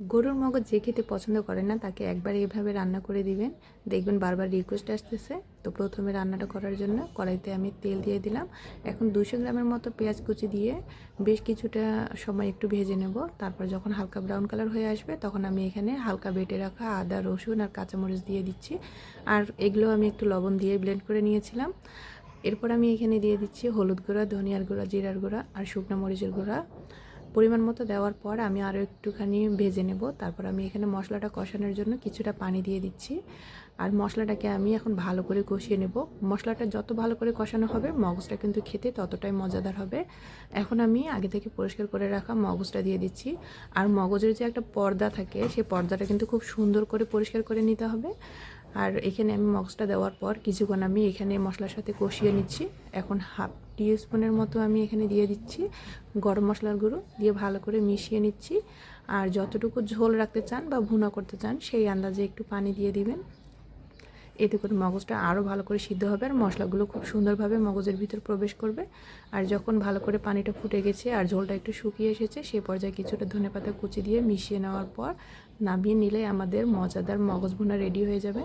গরুর মগজ যে খেতে পছন্দ করে না তাকে একবার এইভাবে রান্না করে দিবেন, দেখবেন বারবার রিকোয়েস্ট আসতেছে। তো প্রথমে রান্নাটা করার জন্য কড়াইতে আমি তেল দিয়ে দিলাম। এখন 200 গ্রামের মতো পেঁয়াজ কুচি দিয়ে বেশ কিছুটা সময় একটু ভেজে নেব। তারপর যখন হালকা ব্রাউন কালার হয়ে আসবে তখন আমি এখানে হালকা বেটে রাখা আদা, রসুন আর কাঁচামরিচ দিয়ে দিচ্ছি। আর এগুলো আমি একটু লবণ দিয়ে ব্লেন্ড করে নিয়েছিলাম। এরপর আমি এখানে দিয়ে দিচ্ছি হলুদ গুঁড়া, ধনিয়ার গুঁড়া, জিরার গুঁড়া আর শুকনো মরিচের গুঁড়া। পরিমাণ মতো দেওয়ার পর আমি আরও একটুখানি ভেজে নেব। তারপর আমি এখানে মশলাটা কষানোর জন্য কিছুটা পানি দিয়ে দিচ্ছি। আর মশলাটাকে আমি এখন ভালো করে কষিয়ে নেব। মশলাটা যত ভালো করে কষানো হবে মগজটা কিন্তু খেতে ততটাই মজাদার হবে। এখন আমি আগে থেকে পরিষ্কার করে রাখা মগজটা দিয়ে দিচ্ছি। আর মগজের যে একটা পর্দা থাকে সেই পর্দাটা কিন্তু খুব সুন্দর করে পরিষ্কার করে নিতে হবে। আর এখানে আমি মগজটা দেওয়ার পর কিছুক্ষণ আমি এখানে মশলার সাথে কষিয়ে নিচ্ছি। এখন হাফ টিস্পুনের মতো আমি এখানে দিয়ে দিচ্ছি গরম মশলার গুঁড়ো, দিয়ে ভালো করে মিশিয়ে নিচ্ছি। আর যতটুকু ঝোল রাখতে চান বা ভুনা করতে চান সেই আন্দাজে একটু পানি দিয়ে দিবেন। এতে করে মগজটা আরও ভালো করে সিদ্ধ হবে আর মশলাগুলো খুব সুন্দরভাবে মগজের ভিতর প্রবেশ করবে। আর যখন ভালো করে পানিটা ফুটে গেছে আর ঝোলটা একটু শুকিয়ে এসেছে সেই পর্যায়ে কিছুটা ধনেপাতা কুচি দিয়ে মিশিয়ে নেওয়ার পর নামিয়ে নিলে আমাদের মজাদার মগজ ভুনা রেডি হয়ে যাবে।